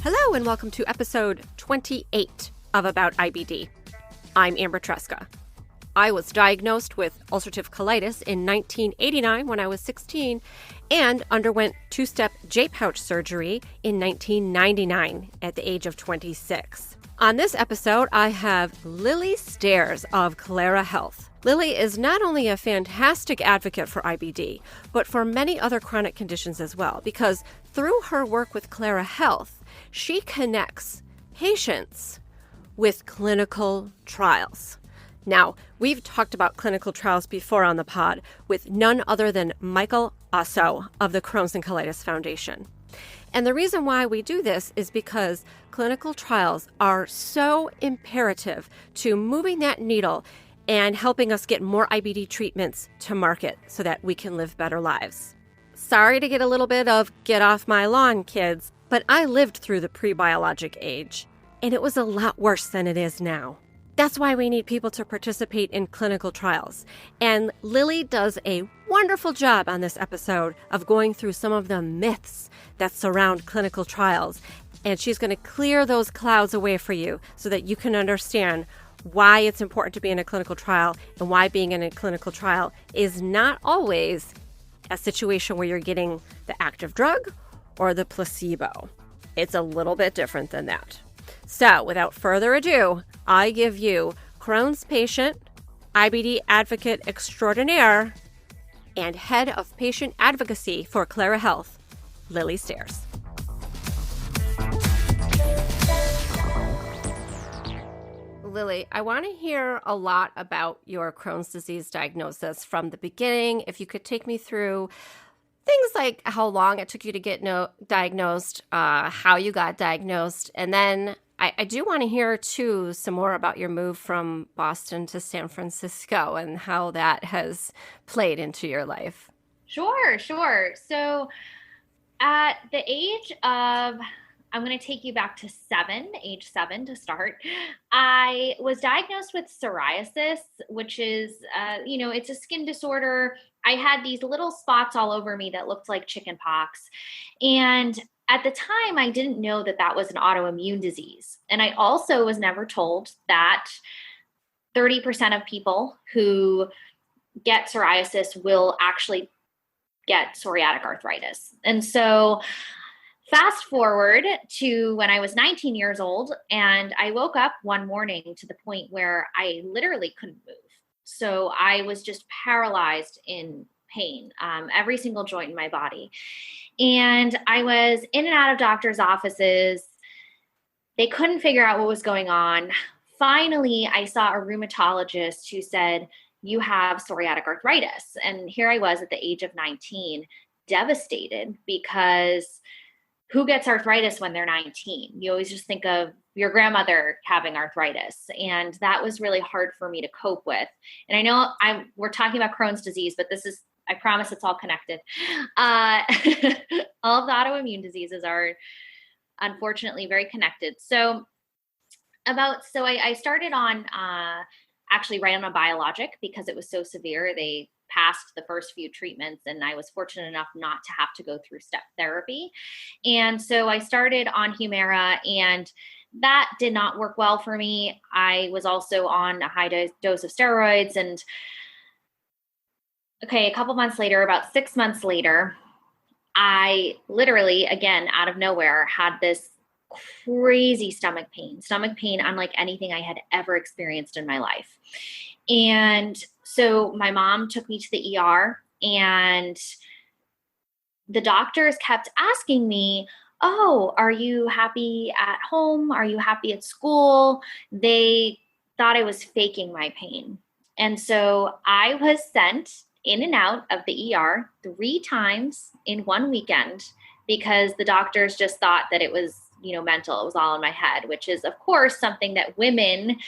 Hello and welcome to episode 28 of About IBD. I'm Amber Tresca. I was diagnosed with ulcerative colitis in 1989 when I was 16 and underwent two-step J-pouch surgery in 1999 at the age of 26. On this episode, I have Lilly Stairs of Clara Health. Lilly is not only a fantastic advocate for IBD, but for many other chronic conditions as well, because through her work with Clara Health, she connects patients with clinical trials. Now, we've talked about clinical trials before on the pod with none other than Michael Asso of the Crohn's and Colitis Foundation. And the reason why we do this is because clinical trials are so imperative to moving that needle and helping us get more IBD treatments to market so that we can live better lives. Sorry to get a little bit of get off my lawn, kids, but I lived through the pre-biologic age, and it was a lot worse than it is now. That's why we need people to participate in clinical trials. And Lilly does a wonderful job on this episode of going through some of the myths that surround clinical trials. And she's going to clear those clouds away for you so that you can understand why it's important to be in a clinical trial and why being in a clinical trial is not always a situation where you're getting the active drug or the placebo. It's a little bit different than that. So without further ado, I give you Crohn's patient, IBD advocate extraordinaire, and head of patient advocacy for Clara Health, Lilly Stairs. Lilly, I want to hear a lot about your Crohn's disease diagnosis from the beginning. If you could take me through things like how long it took you to get diagnosed, how you got diagnosed, and then I do want to hear, too, some more about your move from Boston to San Francisco and how that has played into your life. Sure. So at the age of, I'm going to take you back to age 7 to start. I was diagnosed with psoriasis, which is, it's a skin disorder. I had these little spots all over me that looked like chicken pox. And at the time, I didn't know that that was an autoimmune disease. And I also was never told that 30% of people who get psoriasis will actually get psoriatic arthritis. And so fast forward to when I was 19 years old, and I woke up one morning to the point where I literally couldn't move. So I was just paralyzed in pain, every single joint in my body. And I was in and out of doctors' offices. They couldn't figure out what was going on. Finally, I saw a rheumatologist who said, "You have psoriatic arthritis." And here I was at the age of 19, devastated, because who gets arthritis when they're 19? You always just think of your grandmother having arthritis. And that was really hard for me to cope with. And I know we're talking about Crohn's disease, but I promise it's all connected. All of the autoimmune diseases are unfortunately very connected. So I started on actually right on a biologic because it was so severe. They passed the first few treatments, and I was fortunate enough not to have to go through step therapy. And so I started on Humira, and that did not work well for me. I was also on a high dose of steroids, and a couple months later, about 6 months later, I literally, again, out of nowhere, had this crazy stomach pain unlike anything I had ever experienced in my life. And so my mom took me to the ER, and the doctors kept asking me, "Oh, are you happy at home? Are you happy at school?" They thought I was faking my pain. And so I was sent in and out of the ER 3 times in one weekend because the doctors just thought that it was, mental. It was all in my head, which is, of course, something that women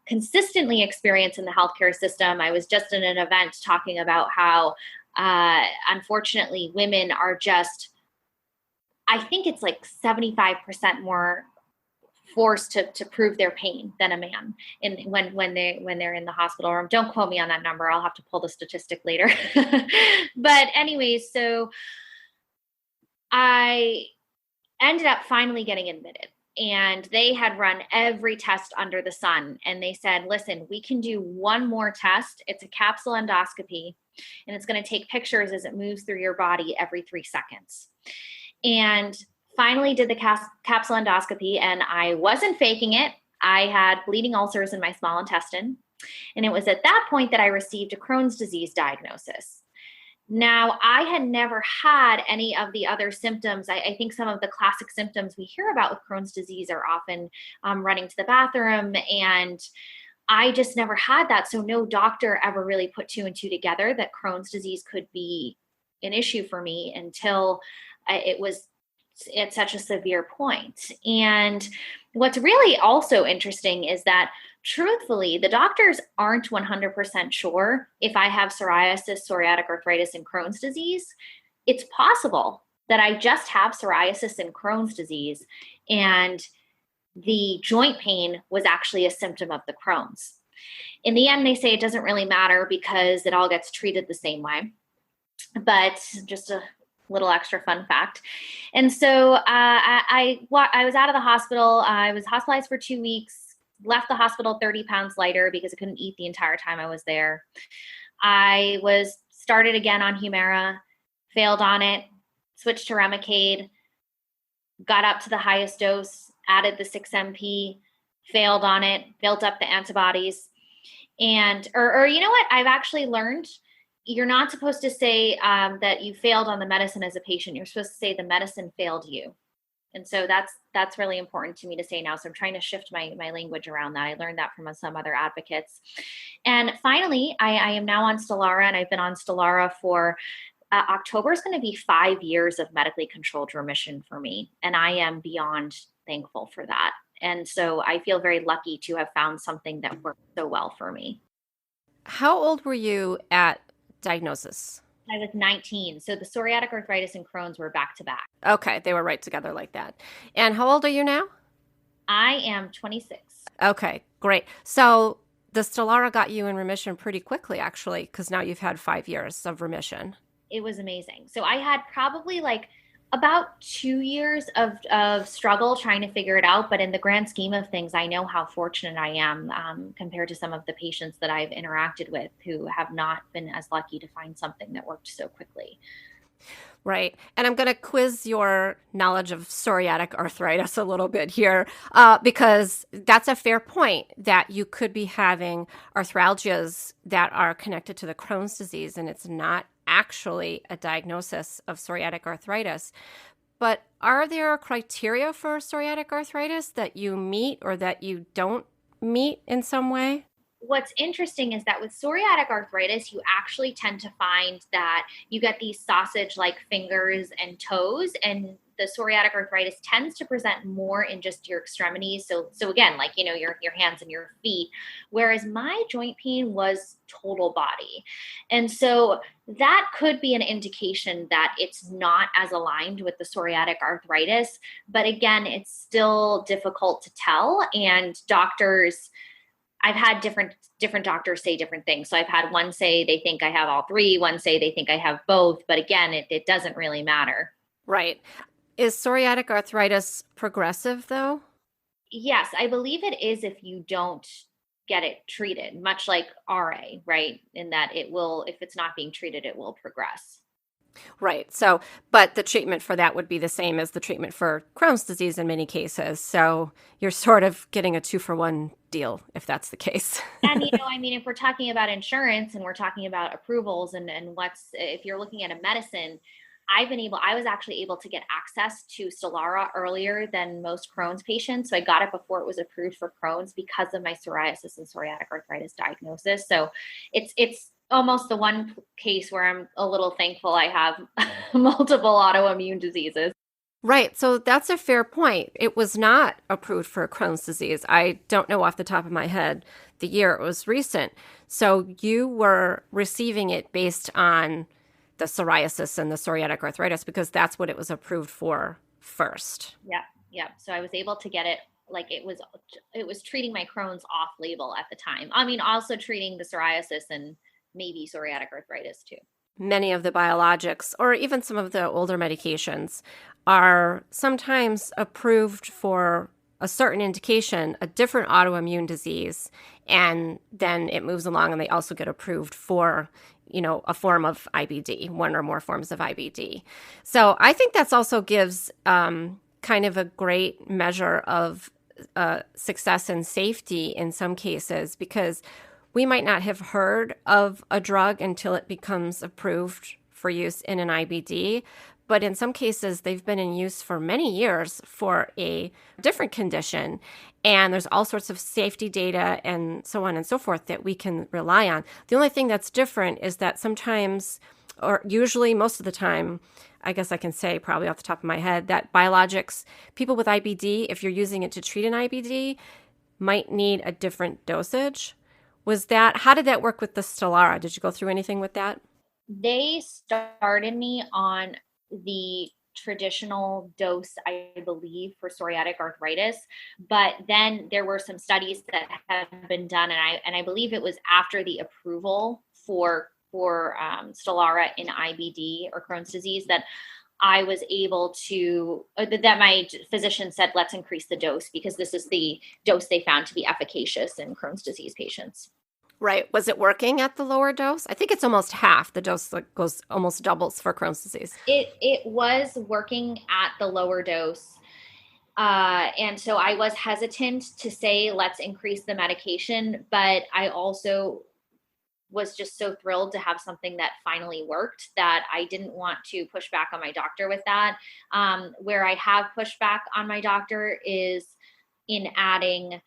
consistently experience in the healthcare system. I was just in an event talking about how, unfortunately, women are just, I think it's like 75% more forced to prove their pain than a man when they're in the hospital room. Don't quote me on that number. I'll have to pull the statistic later. But anyways, so I ended up finally getting admitted. And they had run every test under the sun. And they said, listen, we can do one more test. It's a capsule endoscopy, and it's going to take pictures as it moves through your body every 3 seconds. And finally did the capsule endoscopy, and I wasn't faking it. I had bleeding ulcers in my small intestine. And it was at that point that I received a Crohn's disease diagnosis. Now, I had never had any of the other symptoms. I think some of the classic symptoms we hear about with Crohn's disease are often running to the bathroom, and I just never had that. So no doctor ever really put 2 and 2 together that Crohn's disease could be an issue for me until it was at such a severe point. And what's really also interesting is that truthfully, the doctors aren't 100% sure if I have psoriasis, psoriatic arthritis, and Crohn's disease. It's possible that I just have psoriasis and Crohn's disease, and the joint pain was actually a symptom of the Crohn's. In the end, they say it doesn't really matter because it all gets treated the same way. But just a little extra fun fact. And so I was out of the hospital. I was hospitalized for 2 weeks, left the hospital 30 pounds lighter because I couldn't eat the entire time I was there. I was started again on Humira, failed on it, switched to Remicade, got up to the highest dose, added the 6-MP, failed on it, built up the antibodies. And, or you know what? I've actually learned you're not supposed to say that you failed on the medicine as a patient. You're supposed to say the medicine failed you. And so that's really important to me to say now. So I'm trying to shift my language around that. I learned that from some other advocates. And finally, I am now on Stelara, and I've been on Stelara for October is going to be 5 years of medically controlled remission for me. And I am beyond thankful for that. And so I feel very lucky to have found something that worked so well for me. How old were you at diagnosis? I was 19. So the psoriatic arthritis and Crohn's were back to back. Okay, they were right together like that. And how old are you now? I am 26. Okay, great. So the Stelara got you in remission pretty quickly, actually, because now you've had 5 years of remission. It was amazing. So I had probably like about 2 years of struggle trying to figure it out. But in the grand scheme of things, I know how fortunate I am compared to some of the patients that I've interacted with who have not been as lucky to find something that worked so quickly. Right. And I'm going to quiz your knowledge of psoriatic arthritis a little bit here, because that's a fair point that you could be having arthralgias that are connected to the Crohn's disease, and it's not actually a diagnosis of psoriatic arthritis. But are there criteria for psoriatic arthritis that you meet or that you don't meet in some way? What's interesting is that with psoriatic arthritis, you actually tend to find that you get these sausage-like fingers and toes, and the psoriatic arthritis tends to present more in just your extremities. So again, like, your hands and your feet, whereas my joint pain was total body. And so that could be an indication that it's not as aligned with the psoriatic arthritis. But again, it's still difficult to tell. And I've had different doctors say different things. So I've had one say they think I have all three, one say they think I have both. But again, it doesn't really matter. Right. Is psoriatic arthritis progressive, though? Yes, I believe it is if you don't get it treated, much like RA, right? In that it will, if it's not being treated, it will progress. Right. So, but the treatment for that would be the same as the treatment for Crohn's disease in many cases. So you're sort of getting a 2-for-1 deal if that's the case. And, if we're talking about insurance and we're talking about approvals and if you're looking at a medicine, I was actually able to get access to Stelara earlier than most Crohn's patients. So I got it before it was approved for Crohn's because of my psoriasis and psoriatic arthritis diagnosis. So it's almost the one case where I'm a little thankful I have multiple autoimmune diseases. Right. So that's a fair point. It was not approved for Crohn's disease. I don't know off the top of my head the year. It was recent. So you were receiving it based on the psoriasis and the psoriatic arthritis because that's what it was approved for first. Yeah. So I was able to get it, like it was treating my Crohn's off label at the time. I mean, also treating the psoriasis and maybe psoriatic arthritis too. many of the biologics or even some of the older medications are sometimes approved for a certain indication, a different autoimmune disease, and then it moves along and they also get approved for, a form of IBD, one or more forms of IBD. So I think that's also gives kind of a great measure of success and safety in some cases, because we might not have heard of a drug until it becomes approved for use in an IBD. But in some cases, they've been in use for many years for a different condition. And there's all sorts of safety data and so on and so forth that we can rely on. The only thing that's different is that sometimes, or usually most of the time, I guess I can say probably off the top of my head, that biologics, people with IBD, if you're using it to treat an IBD, might need a different dosage. How did that work with the Stelara? Did you go through anything with that? They started me on the traditional dose, I believe, for psoriatic arthritis, but then there were some studies that have been done, and I believe it was after the approval for Stelara in IBD or Crohn's disease that I was able to, that my physician said, let's increase the dose because this is the dose they found to be efficacious in Crohn's disease patients. Right. Was it working at the lower dose? I think it's almost half. The dose goes almost doubles for Crohn's disease. It was working at the lower dose. And so I was hesitant to say, let's increase the medication, but I also was just so thrilled to have something that finally worked that I didn't want to push back on my doctor with that. Where I have pushed back on my doctor is in adding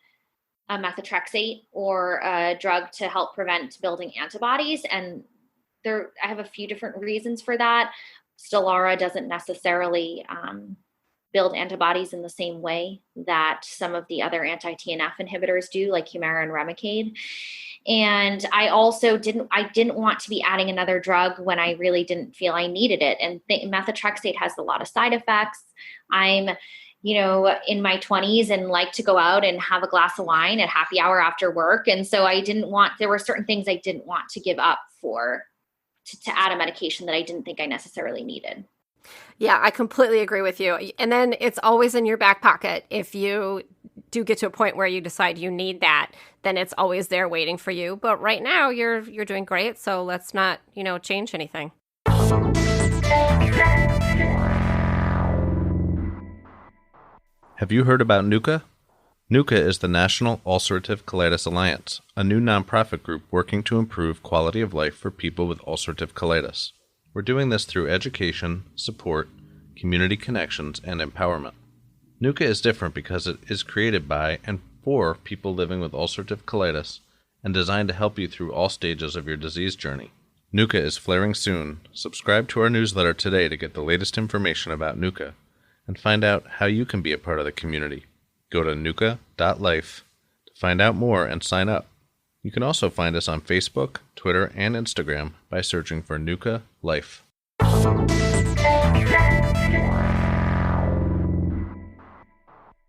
a methotrexate or a drug to help prevent building antibodies. And I have a few different reasons for that. Stelara doesn't necessarily build antibodies in the same way that some of the other anti-TNF inhibitors do, like Humira and Remicade. And I also didn't want to be adding another drug when I really didn't feel I needed it. And methotrexate has a lot of side effects. I'm in my 20s and like to go out and have a glass of wine at happy hour after work. And so there were certain things I didn't want to give up to add a medication that I didn't think I necessarily needed. Yeah, I completely agree with you. And then it's always in your back pocket. If you do get to a point where you decide you need that, then it's always there waiting for you. But right now you're doing great. So let's not, change anything. Have you heard about NUCA? NUCA is the National Ulcerative Colitis Alliance, a new nonprofit group working to improve quality of life for people with ulcerative colitis. We're doing this through education, support, community connections, and empowerment. NUCA is different because it is created by and for people living with ulcerative colitis and designed to help you through all stages of your disease journey. NUCA is flaring soon. Subscribe to our newsletter today to get the latest information about NUCA and find out how you can be a part of the community. Go to nuca.life to find out more and sign up. You can also find us on Facebook, Twitter, and Instagram by searching for NUCA Life.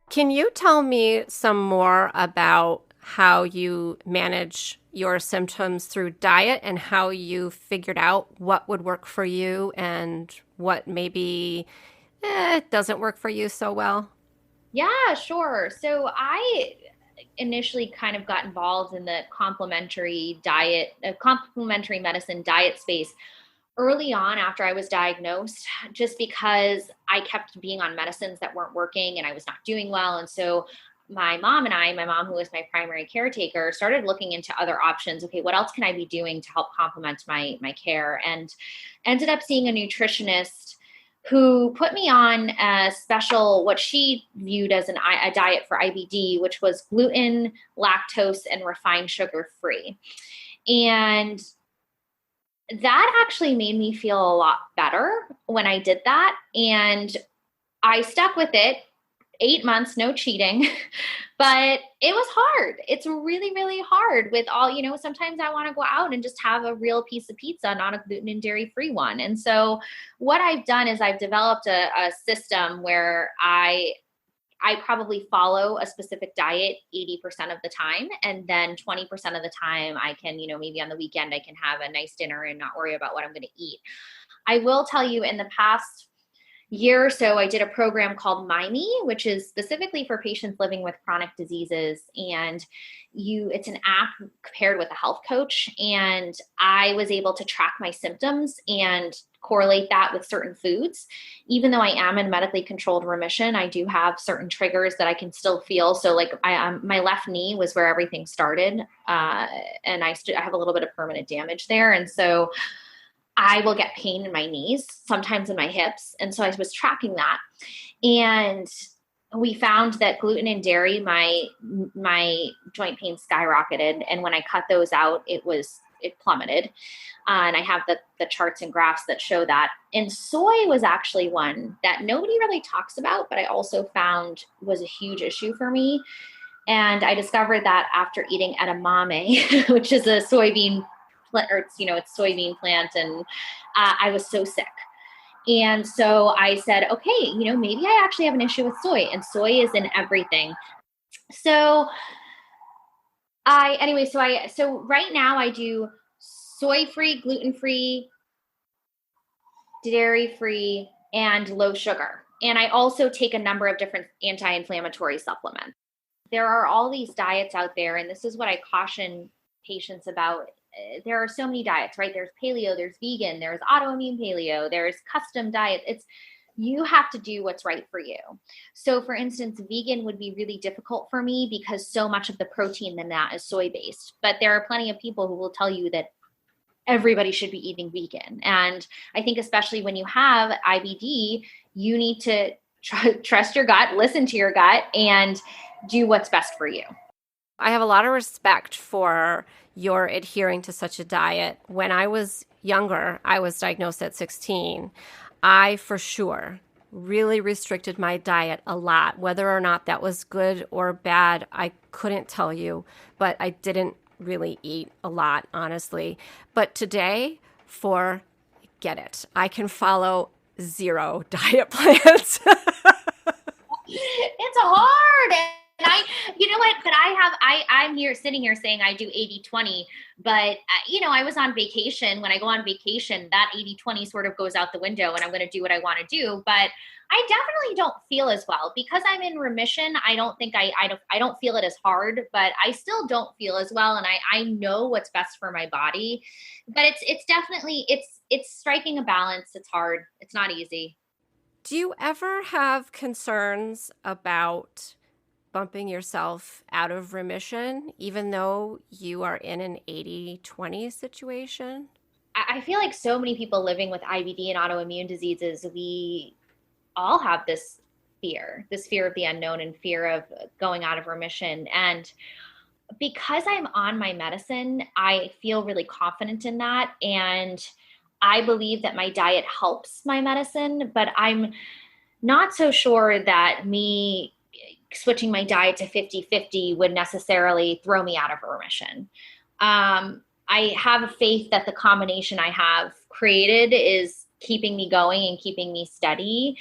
Can you tell me some more about how you manage your symptoms through diet and how you figured out what would work for you and what maybe doesn't work for you so well? Yeah, sure. So I initially kind of got involved in the complementary medicine diet space early on after I was diagnosed, just because I kept being on medicines that weren't working and I was not doing well. And so my mom, who was my primary caretaker, started looking into other options. Okay, what else can I be doing to help complement my care? And ended up seeing a nutritionist who put me on a special, what she viewed as a diet for IBD, which was gluten, lactose, and refined sugar free. And that actually made me feel a lot better when I did that. And I stuck with it 8 months, no cheating, but it was hard. It's really, really hard with all, sometimes I want to go out and just have a real piece of pizza, not a gluten and dairy free one. And so what I've done is I've developed a system where I I probably follow a specific diet 80% of the time. And then 20% of the time I can, maybe on the weekend, I can have a nice dinner and not worry about what I'm going to eat. I will tell you, in the past year or so, I did a program called MyMe, which is specifically for patients living with chronic diseases. And it's an app paired with a health coach. And I was able to track my symptoms and correlate that with certain foods. Even though I am in medically controlled remission, I do have certain triggers that I can still feel. So like my left knee was where everything started. And I have a little bit of permanent damage there. And so I will get pain in my knees, sometimes in my hips. And so I was tracking that. And we found that gluten and dairy, my joint pain skyrocketed. And when I cut those out, it plummeted. And I have the charts and graphs that show that. And soy was actually one that nobody really talks about, but I also found was a huge issue for me. And I discovered that after eating edamame, which is a soybean it's soybean plant. And I was so sick. And so I said, okay, maybe I actually have an issue with soy, and soy is in everything. So so right now I do soy-free, gluten-free, dairy-free, and low sugar. And I also take a number of different anti-inflammatory supplements. There are all these diets out there, and this is what I caution patients about. There are so many diets, right? There's paleo, there's vegan, there's autoimmune paleo, there's custom diets. You have to do what's right for you. So for instance, vegan would be really difficult for me because so much of the protein in that is soy-based. But there are plenty of people who will tell you that everybody should be eating vegan. And I think especially when you have IBD, you need to trust your gut, listen to your gut, and do what's best for you. I have a lot of respect for your adhering to such a diet. When I was younger, I was diagnosed at 16. I, for sure, really restricted my diet a lot. Whether or not that was good or bad, I couldn't tell you, but I didn't really eat a lot, honestly. But today, forget it. I can follow 0 diet plans. It's hard. You know what, but I'm sitting here saying I do 80-20, but I was on vacation. When I go on vacation, that 80-20 sort of goes out the window, and I'm going to do what I want to do. But I definitely don't feel as well because I'm in remission. I don't think I don't feel it as hard, but I still don't feel as well. And I know what's best for my body, but it's definitely, it's striking a balance. It's hard. It's not easy. Do you ever have concerns about bumping yourself out of remission, even though you are in an 80-20 situation? I feel like so many people living with IBD and autoimmune diseases, we all have this fear of the unknown and fear of going out of remission. And because I'm on my medicine, I feel really confident in that. And I believe that my diet helps my medicine, but I'm not so sure that me switching my diet to 50-50 would necessarily throw me out of remission. I have a faith that the combination I have created is keeping me going and keeping me steady.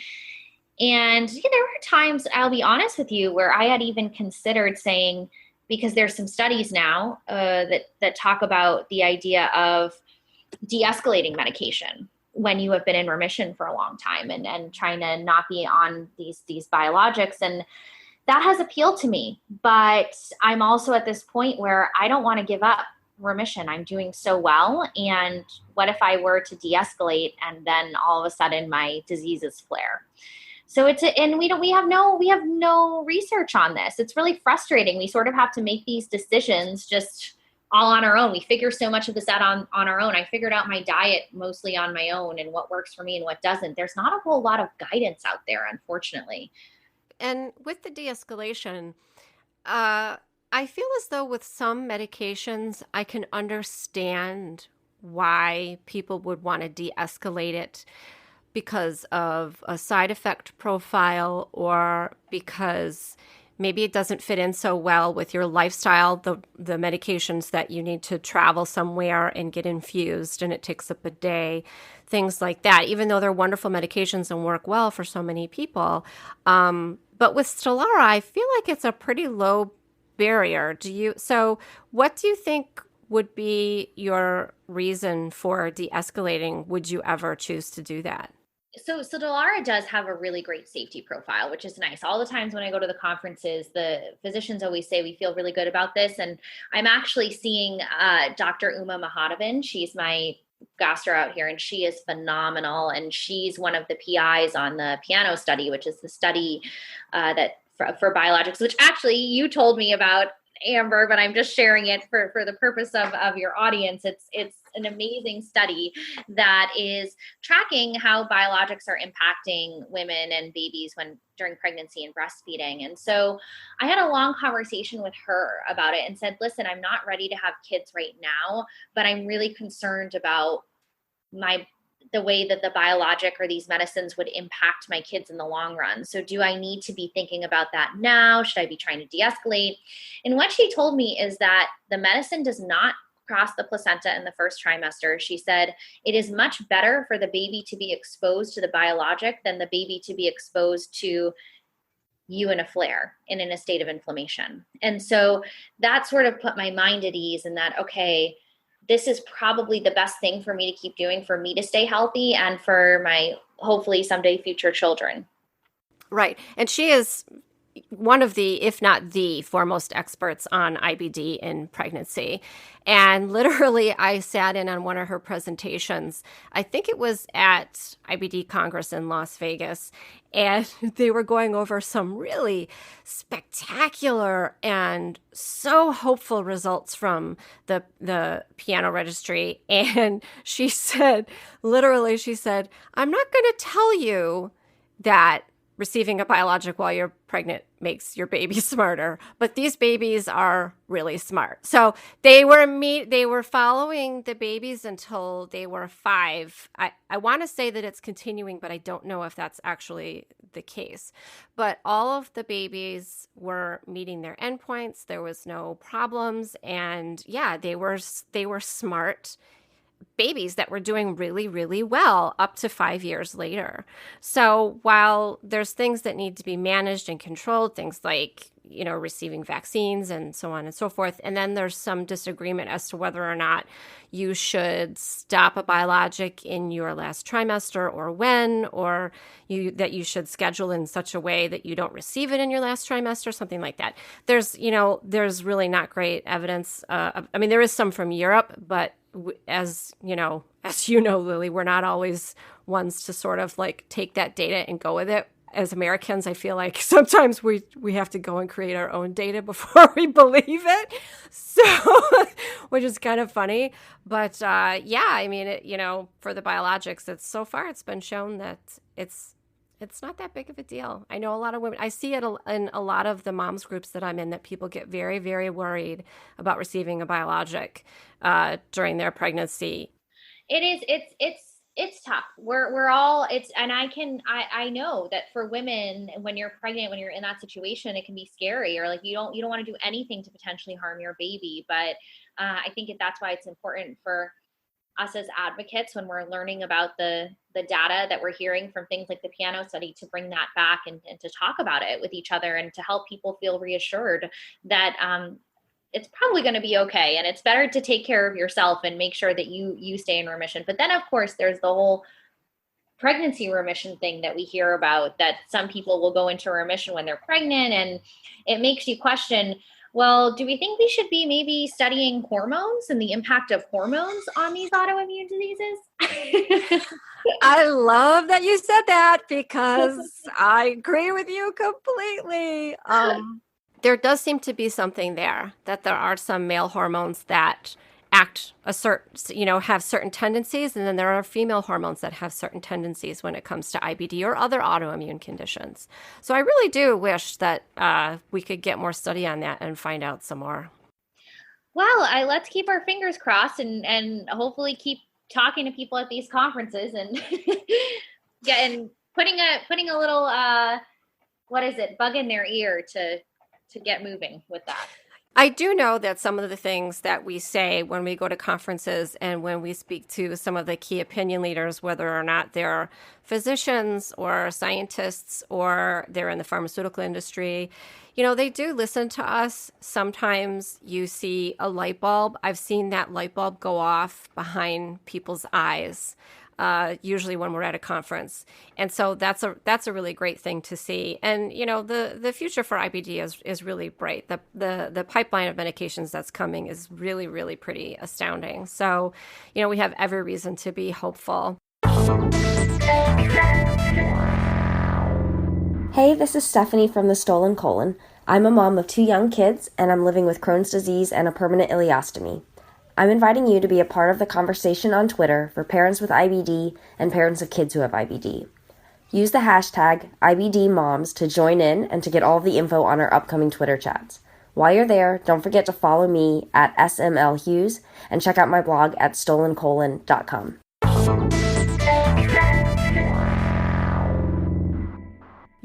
And there were times, I'll be honest with you, where I had even considered saying, because there's some studies now that talk about the idea of de-escalating medication when you have been in remission for a long time and trying to not be on these biologics. And that has appealed to me, but I'm also at this point where I don't want to give up remission. I'm doing so well. And what if I were to de-escalate and then all of a sudden my diseases flare? So we have no research on this. It's really frustrating. We sort of have to make these decisions just all on our own. We figure so much of this out on our own. I figured out my diet mostly on my own and what works for me and what doesn't. There's not a whole lot of guidance out there, unfortunately. And with the de-escalation, I feel as though with some medications, I can understand why people would want to de-escalate it because of a side effect profile or because maybe it doesn't fit in so well with your lifestyle, the medications that you need to travel somewhere and get infused and it takes up a day, things like that. Even though they're wonderful medications and work well for so many people, But with Stelara, I feel like it's a pretty low barrier. So what do you think would be your reason for de-escalating? Would you ever choose to do that? So Stelara does have a really great safety profile, which is nice. All the times when I go to the conferences, the physicians always say we feel really good about this. And I'm actually seeing Dr. Uma Mahadevan. She's my gastro out here, and she is phenomenal. And she's one of the PIs on the piano study, which is the study that for biologics, which actually you told me about, Amber, but I'm just sharing it for the purpose of your audience. It's an amazing study that is tracking how biologics are impacting women and babies during pregnancy and breastfeeding. And so I had a long conversation with her about it and said, listen, I'm not ready to have kids right now, but I'm really concerned about the way that the biologic or these medicines would impact my kids in the long run. So do I need to be thinking about that now? Should I be trying to de-escalate? And what she told me is that the medicine does not cross the placenta in the first trimester. She said it is much better for the baby to be exposed to the biologic than the baby to be exposed to you in a flare and in a state of inflammation. And so that sort of put my mind at ease in that, okay, this is probably the best thing for me to keep doing for me to stay healthy and for my hopefully someday future children. Right. And she is one of the, if not the foremost experts on IBD in pregnancy. And literally, I sat in on one of her presentations. I think it was at IBD Congress in Las Vegas. And they were going over some really spectacular and so hopeful results from the piano registry. And she said, literally, she said, I'm not going to tell you that receiving a biologic while you're pregnant makes your baby smarter, but these babies are really smart. So they were following the babies until they were 5. I want to say that it's continuing, but I don't know if that's actually the case. But all of the babies were meeting their endpoints. There was no problems, and yeah, they were smart babies that were doing really, really well up to 5 years later. So while there's things that need to be managed and controlled, things like, receiving vaccines and so on and so forth, and then there's some disagreement as to whether or not you should stop a biologic in your last trimester or when, or that you should schedule in such a way that you don't receive it in your last trimester, something like that. There's really not great evidence. There is some from Europe, but as you know, Lily, we're not always ones to sort of like take that data and go with it. As Americans, I feel like sometimes we have to go and create our own data before we believe it. So, which is kind of funny. But for the biologics, it's been shown that it's not that big of a deal. I know a lot of women, I see it in a lot of the moms groups that I'm in, that people get very, very worried about receiving a biologic during their pregnancy. It is, it's tough. We're all, I know that for women, when you're pregnant, when you're in that situation, it can be scary, or like you don't want to do anything to potentially harm your baby. But I think that's why it's important for us as advocates, when we're learning about the data that we're hearing from things like the piano study, to bring that back and to talk about it with each other, and to help people feel reassured that it's probably going to be okay. And it's better to take care of yourself and make sure that you stay in remission. But then, of course, there's the whole pregnancy remission thing that we hear about, that some people will go into remission when they're pregnant. And it makes you question, well, do we think we should be maybe studying hormones and the impact of hormones on these autoimmune diseases? I love that you said that, because I agree with you completely. There does seem to be something there, that there are some male hormones that act have certain tendencies, and then there are female hormones that have certain tendencies when it comes to IBD or other autoimmune conditions. So I really do wish that we could get more study on that and find out some more. Well, let's keep our fingers crossed and hopefully keep talking to people at these conferences and putting a little bug in their ear to get moving with that. I do know that some of the things that we say when we go to conferences and when we speak to some of the key opinion leaders, whether or not they're physicians or scientists or they're in the pharmaceutical industry, they do listen to us. Sometimes you see a light bulb. I've seen that light bulb go off behind people's eyes. Usually when we're at a conference. And so that's a really great thing to see. And, the future for IBD is really bright. The pipeline of medications that's coming is really, really pretty astounding. So, we have every reason to be hopeful. Hey, this is Stephanie from the Stolen Colon. I'm a mom of 2 young kids, and I'm living with Crohn's disease and a permanent ileostomy. I'm inviting you to be a part of the conversation on Twitter for parents with IBD and parents of kids who have IBD. Use the hashtag IBDmoms to join in and to get all of the info on our upcoming Twitter chats. While you're there, don't forget to follow me at smlhughes and check out my blog at stolencolon.com.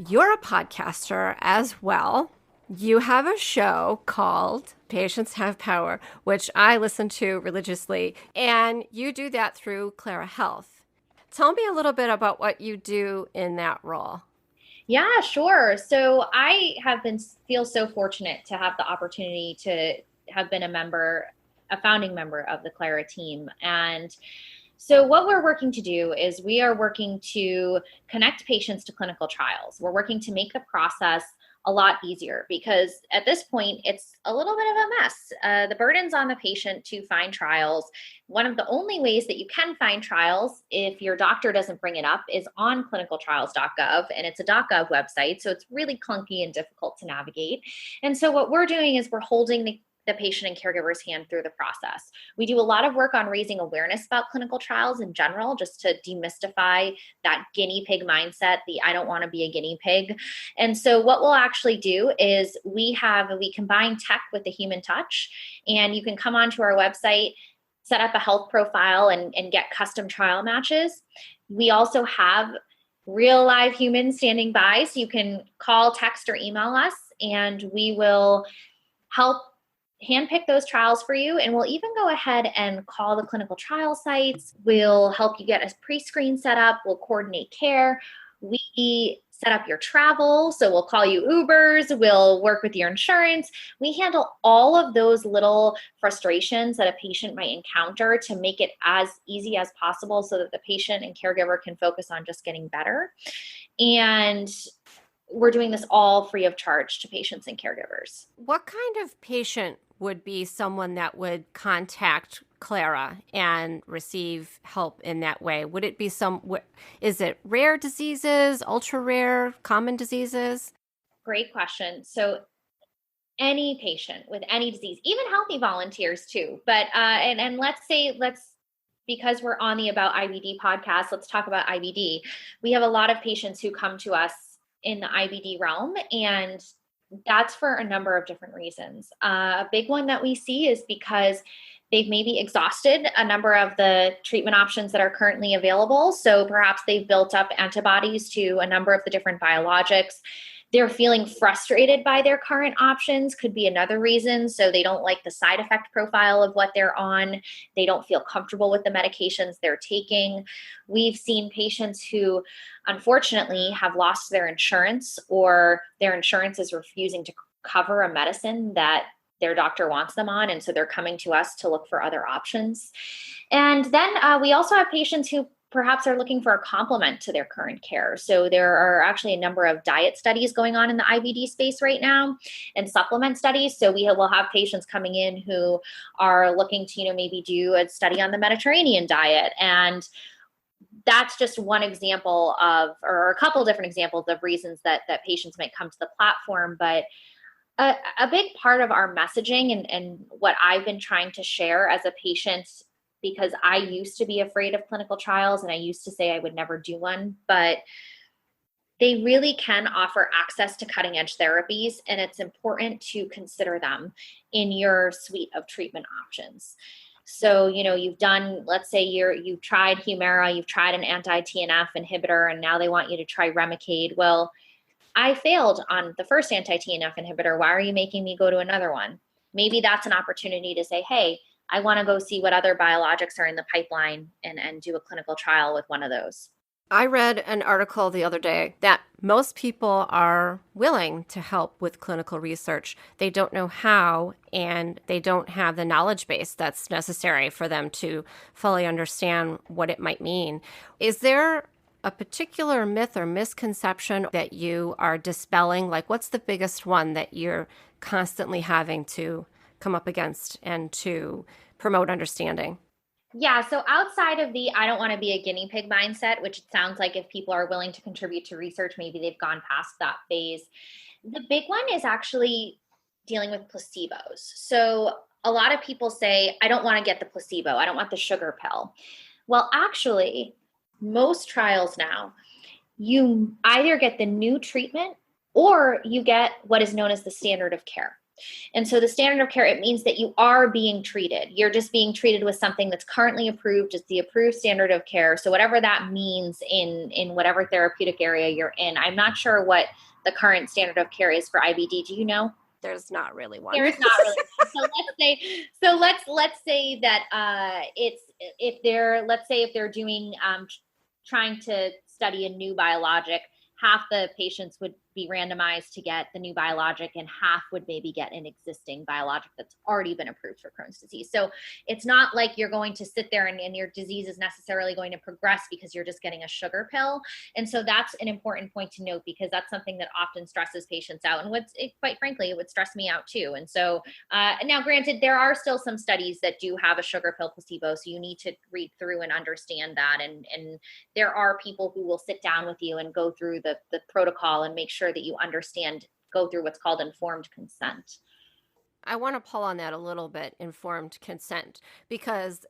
You're a podcaster as well. You have a show called Patients Have Power, which I listen to religiously, and you do that through Clara Health. Tell me a little bit about what you do in that role. Yeah, sure. So I feel so fortunate to have the opportunity to have been a founding member of the Clara team. And so what we're working to do is we are working to connect patients to clinical trials. We're working to make the process a lot easier because at this point, it's a little bit of a mess. The burden's on the patient to find trials. One of the only ways that you can find trials, if your doctor doesn't bring it up, is on clinicaltrials.gov, and it's a .gov website, so it's really clunky and difficult to navigate. And so what we're doing is we're holding the patient and caregiver's hand through the process. We do a lot of work on raising awareness about clinical trials in general, just to demystify that guinea pig mindset, the I don't want to be a guinea pig. And so what we'll actually do is we combine tech with the human touch, and you can come onto our website, set up a health profile and get custom trial matches. We also have real live humans standing by, so you can call, text, or email us, and we will help handpick those trials for you. And we'll even go ahead and call the clinical trial sites. We'll help you get a pre-screen set up. We'll coordinate care. We set up your travel. So we'll call you Ubers. We'll work with your insurance. We handle all of those little frustrations that a patient might encounter to make it as easy as possible so that the patient and caregiver can focus on just getting better. And we're doing this all free of charge to patients and caregivers. What kind of patient would be someone that would contact Clara and receive help in that way? Would it be is it rare diseases, ultra rare, common diseases? Great question. So any patient with any disease, even healthy volunteers too. But, and because we're on the About IBD podcast, let's talk about IBD. We have a lot of patients who come to us in the IBD realm, and that's for a number of different reasons. A big one that we see is because they've maybe exhausted a number of the treatment options that are currently available. So perhaps they've built up antibodies to a number of the different biologics. They're feeling frustrated by their current options, could be another reason. So they don't like the side effect profile of what they're on. They don't feel comfortable with the medications they're taking. We've seen patients who unfortunately have lost their insurance, or their insurance is refusing to cover a medicine that their doctor wants them on. And so they're coming to us to look for other options. And then we also have patients who perhaps are looking for a complement to their current care. So there are actually a number of diet studies going on in the IBD space right now, and supplement studies. So we'll have patients coming in who are looking to, maybe do a study on the Mediterranean diet. And that's just one example or a couple of different examples of reasons that patients might come to the platform. But a big part of our messaging and what I've been trying to share as a patient, because I used to be afraid of clinical trials and I used to say I would never do one, but they really can offer access to cutting edge therapies, and it's important to consider them in your suite of treatment options. So, you've done, let's say you've tried Humira, you've tried an anti-TNF inhibitor, and now they want you to try Remicade. Well, I failed on the first anti-TNF inhibitor. Why are you making me go to another one? maybe that's an opportunity to say, hey, I want to go see what other biologics are in the pipeline and do a clinical trial with one of those. I read an article the other day that most people are willing to help with clinical research. They don't know how, and they don't have the knowledge base that's necessary for them to fully understand what it might mean. Is there a particular myth or misconception that you are dispelling? Like, what's the biggest one that you're constantly having to come up against and to promote understanding? Yeah, so outside of the I don't want to be a guinea pig mindset, which it sounds like if people are willing to contribute to research, maybe they've gone past that phase. The big one is actually dealing with placebos. So a lot of people say, I don't want to get the placebo. I don't want the sugar pill. Well, actually, most trials now, you either get the new treatment or you get what is known as the standard of care. And so the standard of care, it means that you are being treated. You're just being treated with something that's currently approved. It's the approved standard of care. So whatever that means in whatever therapeutic area you're in, I'm not sure what the current standard of care is for IBD. Do you know? There's not really one. There's not really one. Let's say that if they're doing trying to study a new biologic, half the patients would be randomized to get the new biologic and half would maybe get an existing biologic that's already been approved for Crohn's disease. So it's not like you're going to sit there and your disease is necessarily going to progress because you're just getting a sugar pill. And so that's an important point to note, because that's something that often stresses patients out. And quite frankly, it would stress me out too. And so now granted, there are still some studies that do have a sugar pill placebo. So you need to read through and understand that. And there are people who will sit down with you and go through the protocol and make sure that you understand, go through what's called informed consent. I want to pull on that a little bit, informed consent, because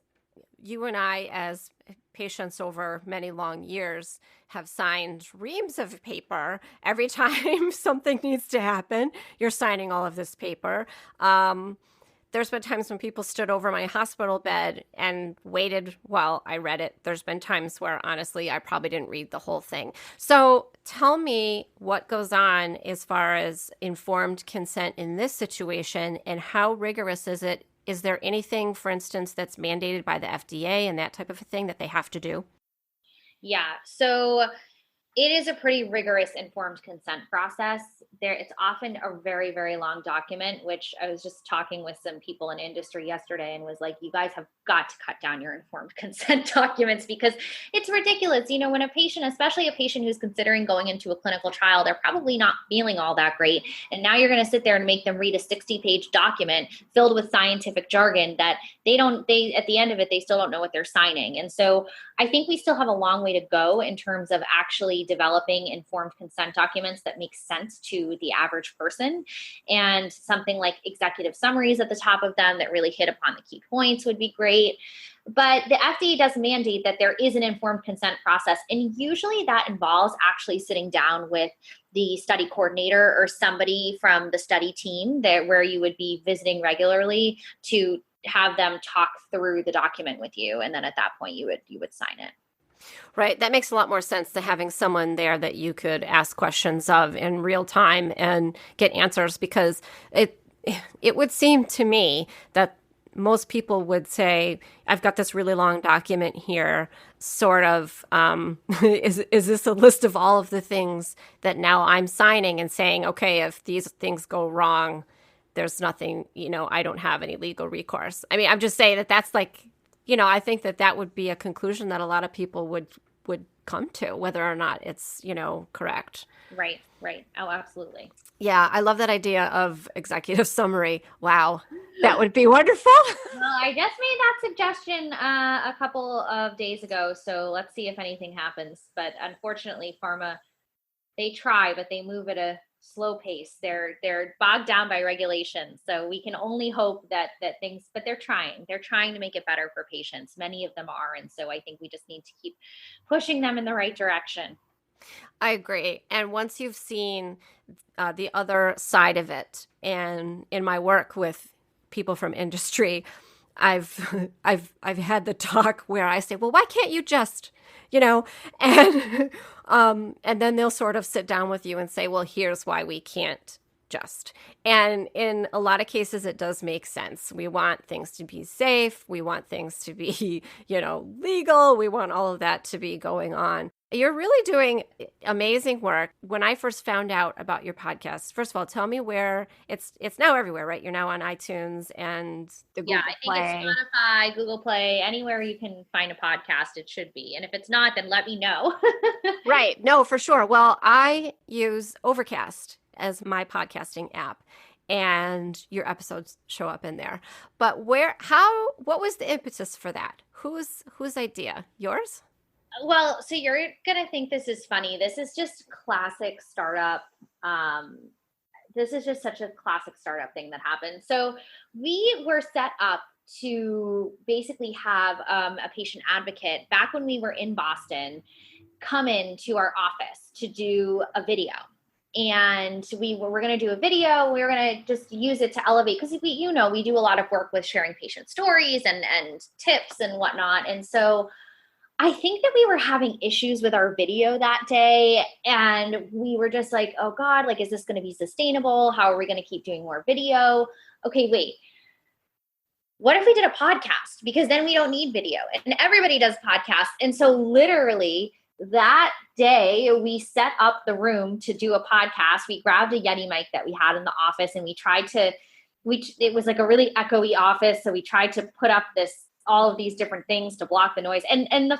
you and I, as patients over many long years, have signed reams of paper. Every time something needs to happen, you're signing all of this paper. There's been times when people stood over my hospital bed and waited while I read it. There's been times where, honestly, I probably didn't read the whole thing. So tell me what goes on as far as informed consent in this situation, and how rigorous is it? Is there anything, for instance, that's mandated by the FDA and that type of a thing that they have to do? Yeah. So it is a pretty rigorous informed consent process. It's often a very, very long document, which I was just talking with some people in industry yesterday and was like, you guys have got to cut down your informed consent documents because it's ridiculous. You know, when a patient, especially a patient who's considering going into a clinical trial, they're probably not feeling all that great. And now you're going to sit there and make them read a 60-page document filled with scientific jargon that they at the end of it, they still don't know what they're signing. And so I think we still have a long way to go in terms of actually developing informed consent documents that make sense to the average person, and something like executive summaries at the top of them that really hit upon the key points would be great. But the FDA does mandate that there is an informed consent process. And usually that involves actually sitting down with the study coordinator or somebody from the study team where you would be visiting regularly to have them talk through the document with you. And then at that point you would sign it. Right. That makes a lot more sense to having someone there that you could ask questions of in real time and get answers, because it would seem to me that most people would say, I've got this really long document here, sort of, is this a list of all of the things that now I'm signing and saying, okay, if these things go wrong, there's nothing, I don't have any legal recourse. I mean, I'm just saying that's like, I think that would be a conclusion that a lot of people would come to, whether or not it's, correct. Right. Oh, absolutely. Yeah, I love that idea of executive summary. Wow, that would be wonderful. Well, I just made that suggestion a couple of days ago, so let's see if anything happens. But unfortunately, pharma, they try, but they move at a slow pace. They're bogged down by regulations, so we can only hope that things. But they're trying to make it better for patients. Many of them are, and so I think we just need to keep pushing them in the right direction. I agree. And once you've seen the other side of it, and in my work with people from industry, I've had the talk where I say, well, why can't you just, and then they'll sort of sit down with you and say, well, here's why we can't just. And in a lot of cases, it does make sense. We want things to be safe. We want things to be, legal. We want all of that to be going on. You're really doing amazing work. When I first found out about your podcast, first of all, tell me where it's now everywhere, right? You're now on iTunes and the Google Play. I think it's Spotify, Google Play, anywhere you can find a podcast, it should be. And if it's not, then let me know. Right. No, for sure. Well, I use Overcast as my podcasting app, and your episodes show up in there. But what was the impetus for that? Whose idea? Yours? Well, so you're going to think this is funny. This is just classic startup. This is just such a classic startup thing that happened. So we were set up to basically have a patient advocate back when we were in Boston come into our office to do a video. And we were going to do a video. We were going to just use it to elevate, because we do a lot of work with sharing patient stories and tips and whatnot. And so I think that we were having issues with our video that day, and we were just like, oh God, like, is this going to be sustainable? How are we going to keep doing more video? Okay, wait. What if we did a podcast? Because then we don't need video, and everybody does podcasts. And so literally that day we set up the room to do a podcast. We grabbed a Yeti mic that we had in the office, and it was like a really echoey office. So we tried to put up all of these different things to block the noise. And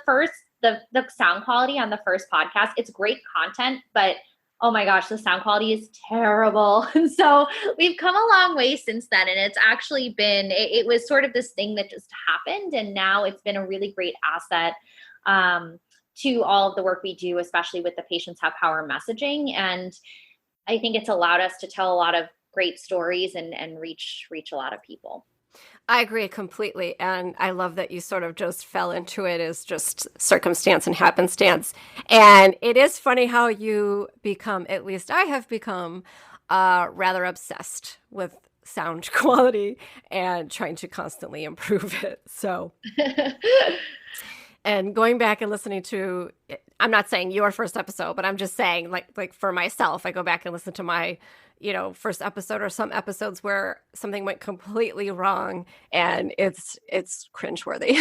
the sound quality on the first podcast, it's great content, but oh my gosh, the sound quality is terrible. And so we've come a long way since then. And it's actually been, it was sort of this thing that just happened. And now it's been a really great asset to all of the work we do, especially with the Patients Have Power messaging. And I think it's allowed us to tell a lot of great stories and reach a lot of people. I agree completely. And I love that you sort of just fell into it as just circumstance and happenstance. And it is funny how you become, at least I have become, rather obsessed with sound quality and trying to constantly improve it. So, and going back and listening to, I'm not saying your first episode, but I'm just saying like for myself, I go back and listen to my first episode, or some episodes where something went completely wrong, and it's cringeworthy.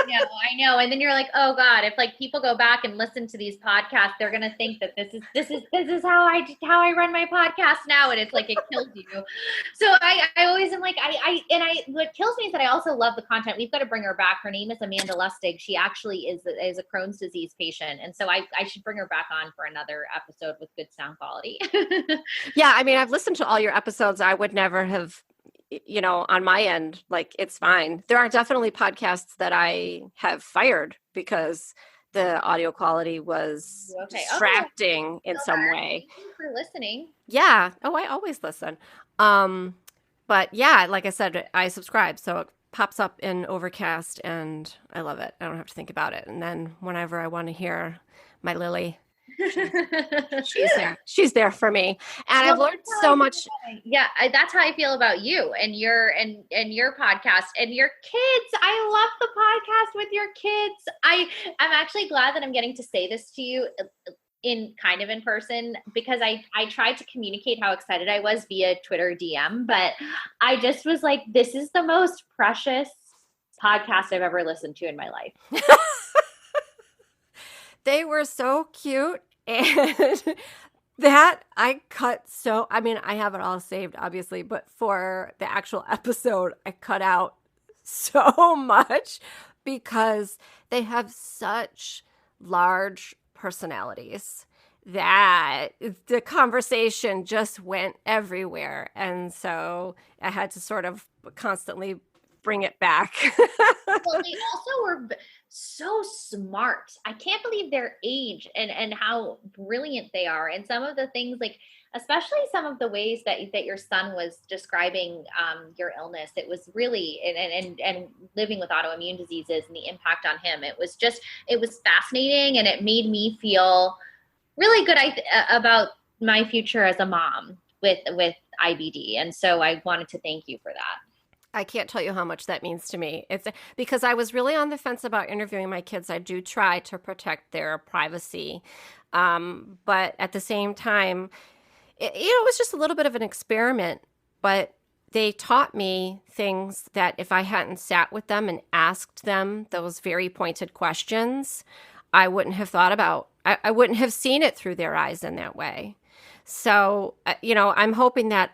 I know. And then you're like, oh God, if like people go back and listen to these podcasts, they're going to think that this is how I run my podcast now. And it's like, it kills you. So I always am like, what kills me is that I also love the content. We've got to bring her back. Her name is Amanda Lustig. She actually is a Crohn's disease patient. And so I should bring her back on for another episode with good sound quality. Yeah. I mean, I've listened to all your episodes. I would never have, on my end, like, it's fine. There are definitely podcasts that I have fired because the audio quality was distracting in some way. Thank you for listening. Yeah. Oh, I always listen. But yeah, like I said, I subscribe. So it pops up in Overcast, and I love it. I don't have to think about it. And then whenever I want to hear my Lily, she's there for me. And I've learned so much. Yeah, that's how I feel about you and your podcast and your kids. I love the podcast with your kids. I'm actually glad that I'm getting to say this to you in person, because I tried to communicate how excited I was via Twitter DM, but I just was like, this is the most precious podcast I've ever listened to in my life. They were so cute, and that I have it all saved, obviously, but for the actual episode, I cut out so much because they have such large personalities that the conversation just went everywhere. And so I had to sort of constantly bring it back. Well, they also were so smart. I can't believe their age and how brilliant they are. And some of the things, like, especially some of the ways that your son was describing your illness, it was really, and living with autoimmune diseases and the impact on him. It was fascinating, and it made me feel really good about my future as a mom with IBD. And so I wanted to thank you for that. I can't tell you how much that means to me. It's because I was really on the fence about interviewing my kids. I do try to protect their privacy. But at the same time, it was just a little bit of an experiment, but they taught me things that if I hadn't sat with them and asked them those very pointed questions, I wouldn't have thought about. I wouldn't have seen it through their eyes in that way. So, I'm hoping that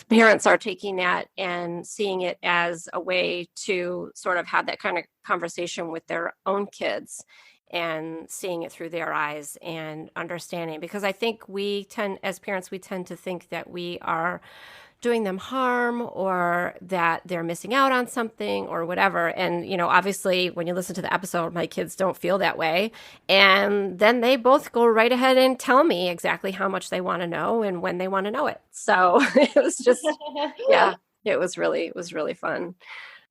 parents are taking that and seeing it as a way to sort of have that kind of conversation with their own kids and seeing it through their eyes and understanding. Because I think as parents, we tend to think that we are doing them harm or that they're missing out on something or whatever. And, obviously when you listen to the episode, my kids don't feel that way. And then they both go right ahead and tell me exactly how much they want to know and when they want to know it. So it was just, yeah, it was really fun.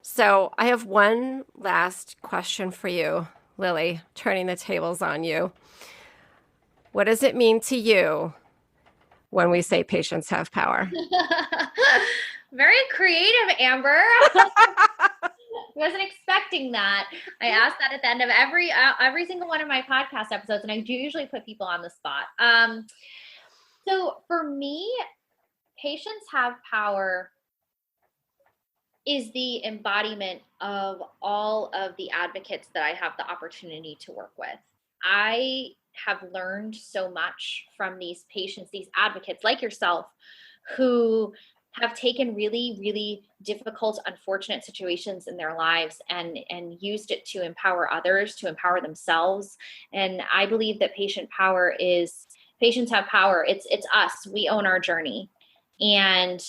So I have one last question for you, Lilly, turning the tables on you. What does it mean to you when we say patients have power? Very creative, Amber. Wasn't expecting that. I asked that at the end of every single one of my podcast episodes, and I do usually put people on the spot. So for me, patients have power is the embodiment of all of the advocates that I have the opportunity to work with. I have learned so much from these patients, these advocates like yourself, who have taken really, really difficult, unfortunate situations in their lives and used it to empower others, to empower themselves. And I believe that patients have power. It's us. We own our journey. And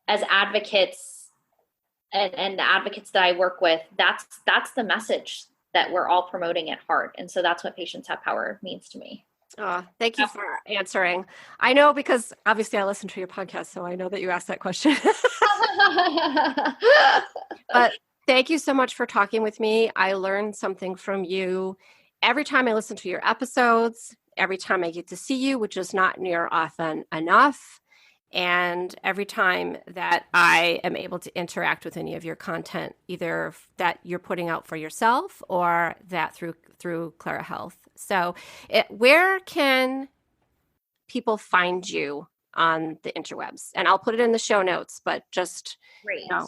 as advocates and the advocates that I work with, that's the message that we're all promoting at heart. And so that's what patients have power means to me. Oh, thank you for answering. I know because obviously I listen to your podcast, so I know that you asked that question. But thank you so much for talking with me. I learned something from you every time I listen to your episodes, every time I get to see you, which is not near often enough. And every time that I am able to interact with any of your content, either that you're putting out for yourself or that through Clara Health. So where can people find you on the interwebs? And I'll put it in the show notes, but just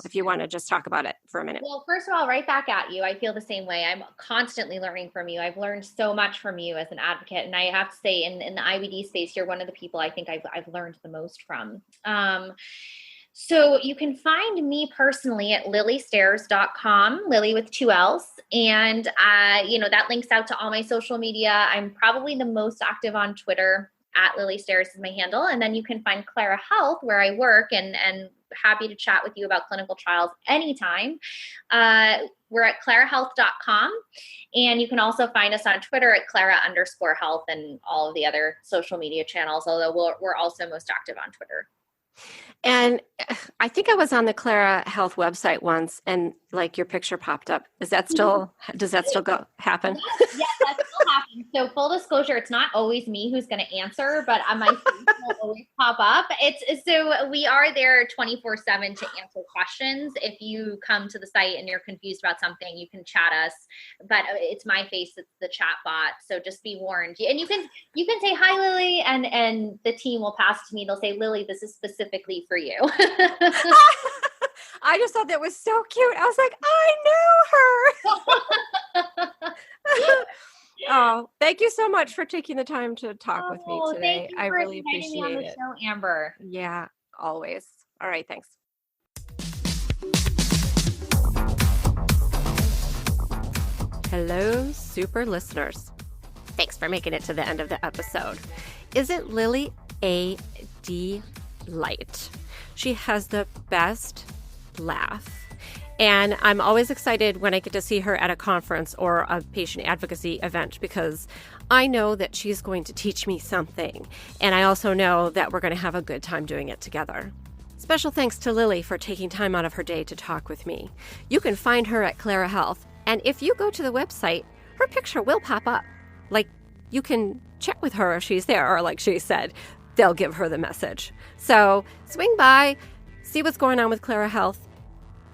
if you want to just talk about it for a minute. Well, first of all, right back at you. I feel the same way. I'm constantly learning from you. I've learned so much from you as an advocate. And I have to say in the IBD space, you're one of the people I think I've learned the most from. So you can find me personally at lillystairs.com, Lilly with 2 L's. And, that links out to all my social media. I'm probably the most active on Twitter. At Lilly Stairs is my handle. And then you can find Clara Health where I work and happy to chat with you about clinical trials anytime. We're at clarahealth.com. And you can also find us on Twitter at Clara_health and all of the other social media channels, although we're also most active on Twitter. And I think I was on the Clara Health website once and your picture popped up. Does that still happen? Yes, that still happens. So full disclosure, it's not always me who's going to answer, but my face will always pop up. So we are there 24/7 to answer questions. If you come to the site and you're confused about something, you can chat us, but it's my face. It's the chat bot. So just be warned. And you can say, hi, Lilly, and the team will pass it to me. They'll say, Lilly, this is specifically for you. I just thought that was so cute. I was like, I knew her. Oh, thank you so much for taking the time to talk with me today. I really appreciate me on the it. Show, Amber. Yeah, always. All right, thanks. Hello, super listeners. Thanks for making it to the end of the episode. Isn't Lilly a delight? She has the best laugh. And I'm always excited when I get to see her at a conference or a patient advocacy event because I know that she's going to teach me something. And I also know that we're going to have a good time doing it together. Special thanks to Lilly for taking time out of her day to talk with me. You can find her at Clara Health. And if you go to the website, her picture will pop up. You can chat with her if she's there, or like she said, they'll give her the message. So swing by, see what's going on with Clara Health.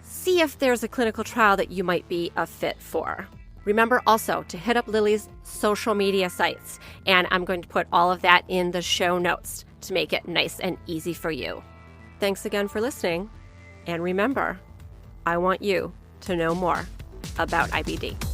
See if there's a clinical trial that you might be a fit for. Remember also to hit up Lilly's social media sites, and I'm going to put all of that in the show notes to make it nice and easy for you. Thanks again for listening, and remember, I want you to know more about IBD.